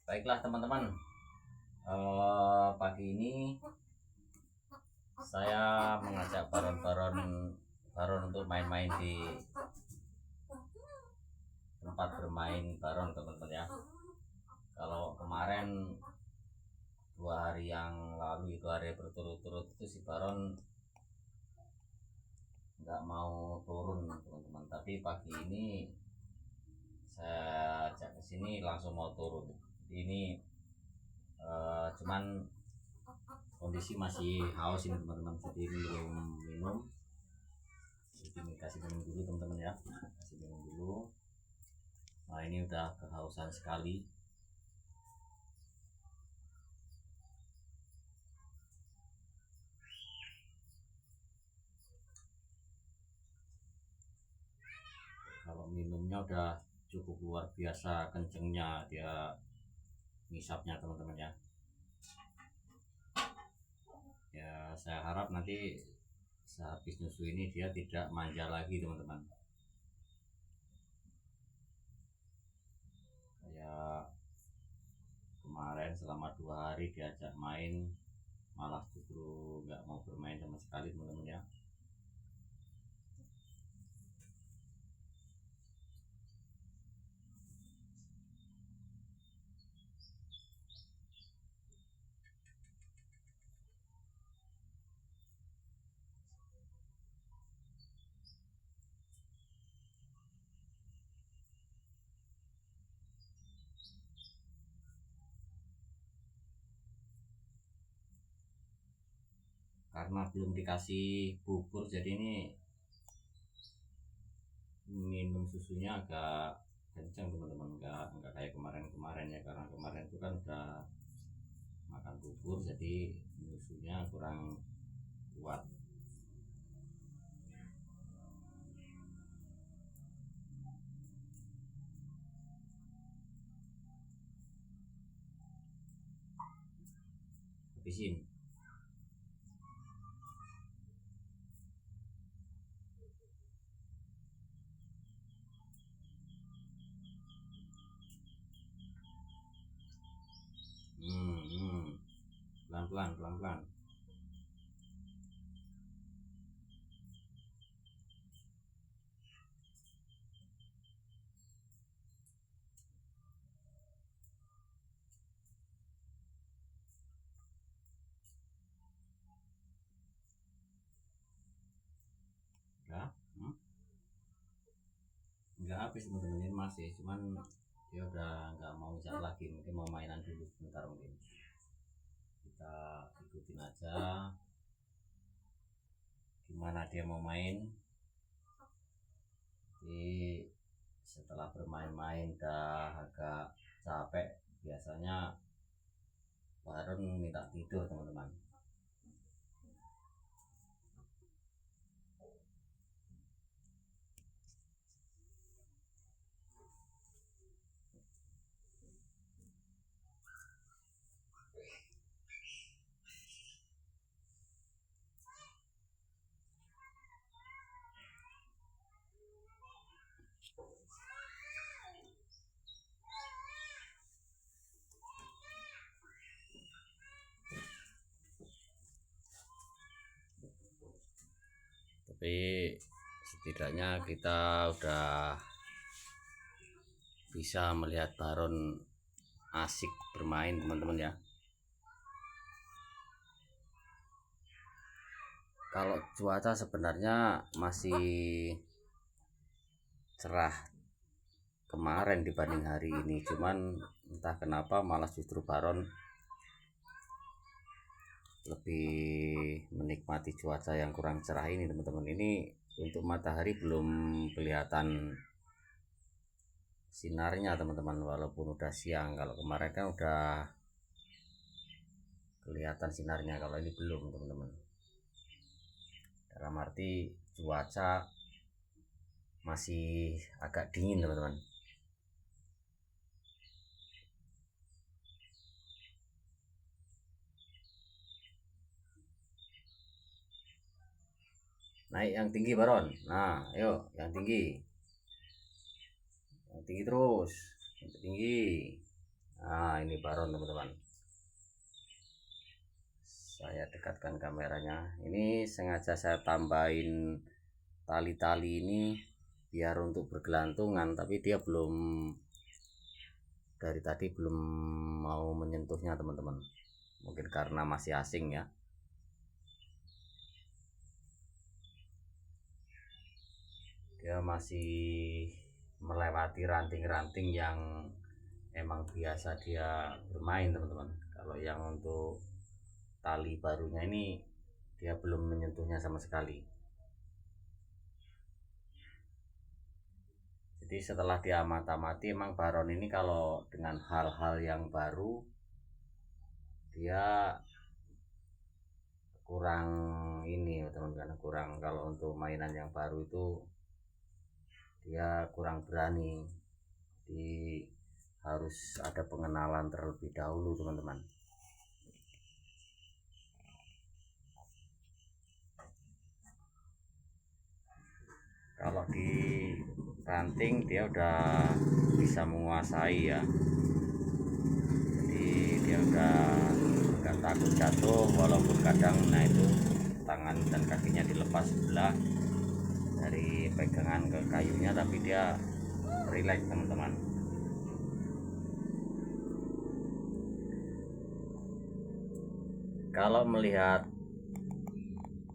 Baiklah teman-teman, pagi ini saya mengajak baron untuk main-main di tempat bermain baron teman-teman ya. Kalau kemarin 2 hari yang lalu itu hari berturut-turut itu si baron nggak mau turun teman-teman, tapi pagi ini saya ajak ke sini langsung mau turun. Ini cuman kondisi masih haus ini teman-teman, jadi belum minum. Jadi kasih minum dulu teman-teman ya, kasih minum dulu. Nah ini udah kehausan sekali. Kalau minumnya udah cukup luar biasa kencengnya dia ngisapnya teman-teman ya. Ya saya harap nanti sehabis nyusu ini dia tidak manja lagi teman-teman. Kayak kemarin selama 2 hari diajak main malah justru nggak mau bermain sama sekali teman-teman ya. Karena belum dikasih bubur, jadi ini minum susunya agak kencang teman-teman, enggak kayak kemarin ya, karena kemarin itu kan udah makan bubur jadi susunya kurang kuat. Habisin. Pelan-pelan pelan-pelan. Ya, nggak habis teman-teman, ini masih, cuman dia udah nggak mau ngejak lagi, mungkin mau mainan dulu sebentar, mungkin kita ikutin aja gimana dia mau main. Jadi setelah bermain-main udah agak capek, biasanya baru minta tidur teman-teman. Tapi setidaknya kita udah bisa melihat baron asik bermain teman-teman ya. Kalau cuaca sebenarnya masih cerah kemarin dibanding hari ini, cuman entah kenapa malah justru baron lebih menikmati cuaca yang kurang cerah ini teman-teman. Ini untuk matahari belum kelihatan sinarnya teman-teman, walaupun udah siang. Kalau kemarin kan udah kelihatan sinarnya, kalau ini belum teman-teman. Dalam arti cuaca masih agak dingin teman-teman. Naik yang tinggi baron. Nah yuk yang tinggi, yang tinggi terus, yang tinggi. Nah, ini baron teman-teman, saya dekatkan kameranya. Ini sengaja saya tambahin tali-tali ini biar untuk bergelantungan, tapi dia belum, dari tadi belum mau menyentuhnya teman-teman, mungkin karena masih asing ya. Dia masih melewati ranting-ranting yang emang biasa dia bermain teman-teman. Kalau yang untuk tali barunya ini dia belum menyentuhnya sama sekali. Jadi setelah diamat-amati, emang baron ini kalau dengan hal-hal yang baru dia kurang ini teman-teman, kurang, kalau untuk mainan yang baru itu dia kurang berani. Jadi harus ada pengenalan terlebih dahulu teman-teman. Kalau di ranting dia udah bisa menguasai ya, jadi dia udah gak takut jatuh, walaupun kadang nah itu tangan dan kakinya dilepas sebelah dari pegangan ke kayunya, tapi dia rileks teman-teman. Kalau melihat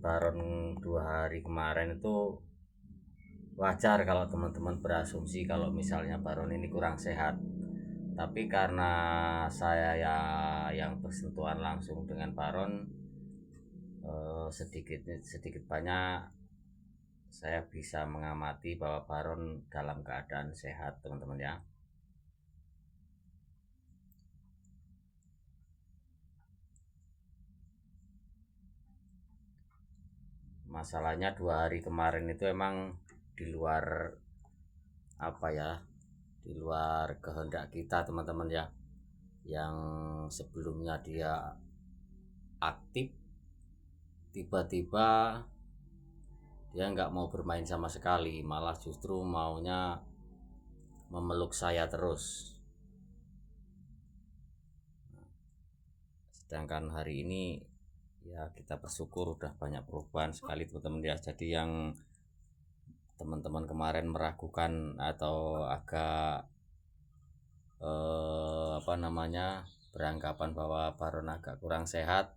baron 2 hari kemarin itu wajar kalau teman-teman berasumsi kalau misalnya baron ini kurang sehat. Tapi karena saya ya yang bersentuhan langsung dengan baron, sedikit sedikit banyak saya bisa mengamati bahwa baron dalam keadaan sehat teman-teman ya. Masalahnya 2 hari kemarin itu emang di luar apa ya, di luar kehendak kita teman-teman ya. Yang sebelumnya dia aktif, tiba-tiba dia nggak mau bermain sama sekali, malah justru maunya memeluk saya terus. Sedangkan hari ini ya kita bersyukur udah banyak perubahan sekali teman-teman ya. Jadi yang teman-teman kemarin meragukan atau agak apa namanya, beranggapan bahwa baron agak kurang sehat,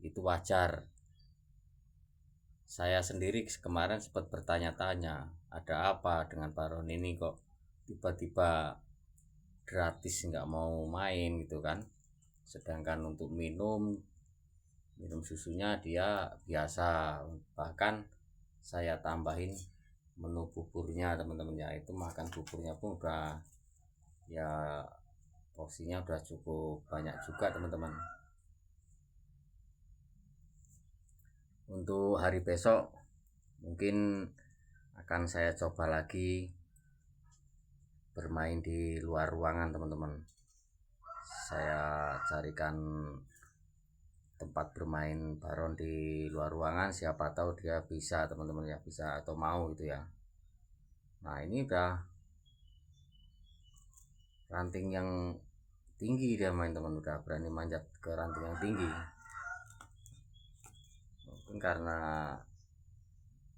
itu wajar. Saya sendiri kemarin sempat bertanya-tanya, ada apa dengan baron ini kok tiba-tiba gratis nggak mau main gitu kan. Sedangkan untuk minum susunya dia biasa, bahkan saya tambahin menu buburnya teman-teman ya. Itu makan buburnya pun udah ya, porsinya udah cukup banyak juga teman-teman. Untuk hari besok mungkin akan saya coba lagi bermain di luar ruangan teman-teman. Saya carikan tempat bermain baron di luar ruangan, siapa tahu dia bisa teman-teman ya, bisa atau mau gitu ya. Nah ini udah ranting yang tinggi dia main teman, udah berani manjat ke ranting yang tinggi. Mungkin karena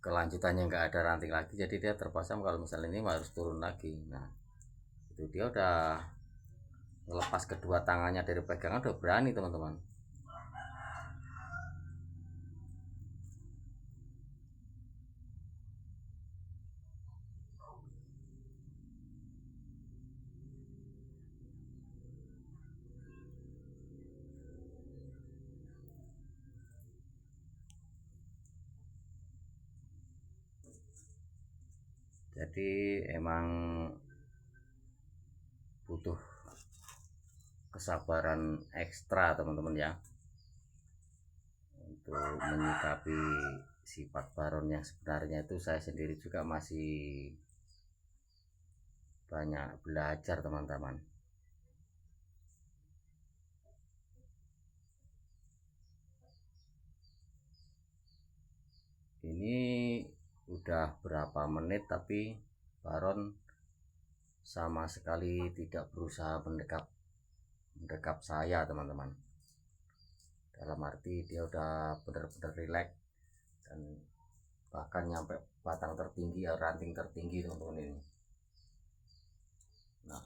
kelanjutannya nggak ada ranting lagi, jadi dia terpaksa kalau misalnya ini harus turun lagi. Nah itu dia udah ngelepas kedua tangannya dari pegangan, udah berani teman-teman. Jadi emang butuh kesabaran ekstra teman-teman ya, untuk menyikapi sifat baron yang sebenarnya. Itu saya sendiri juga masih banyak belajar teman-teman. Ini udah berapa menit tapi baron sama sekali tidak berusaha mendekat mendekap saya teman-teman, dalam arti dia udah bener-bener rileks dan bahkan nyampe batang tertinggi, ranting tertinggi teman-teman ini. Nah,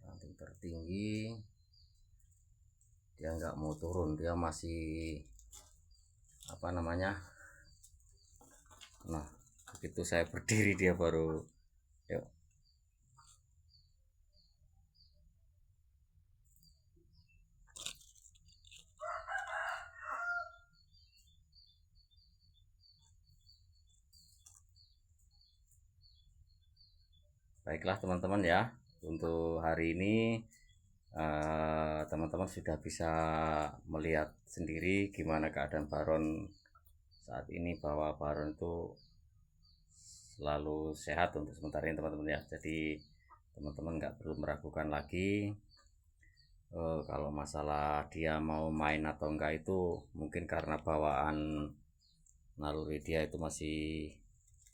ranting tertinggi, dia nggak mau turun, dia masih apa namanya. Nah, begitu saya berdiri dia baru yuk. Baiklah teman-teman ya, untuk hari ini teman-teman sudah bisa melihat sendiri gimana keadaan Baron saat ini, bahwa Baron itu selalu sehat untuk sementara ini teman-teman ya. Jadi teman-teman nggak perlu meragukan lagi kalau masalah dia mau main atau enggak, itu mungkin karena bawaan naluri dia itu masih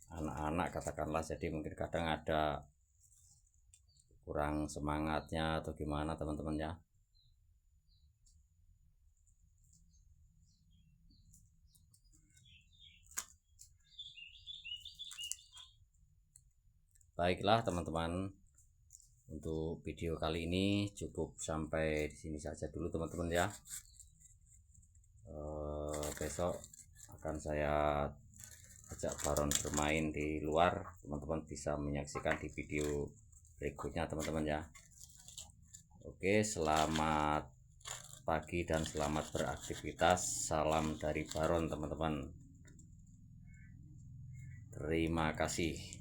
anak-anak katakanlah, jadi mungkin kadang ada kurang semangatnya atau gimana teman-teman ya. Baiklah teman-teman, untuk video kali ini cukup sampai di sini saja dulu teman-teman ya. Besok akan saya ajak Baron bermain di luar, teman-teman bisa menyaksikan di video berikutnya teman-teman ya. Oke, selamat pagi dan selamat beraktivitas. Salam dari Baron teman-teman. Terima kasih.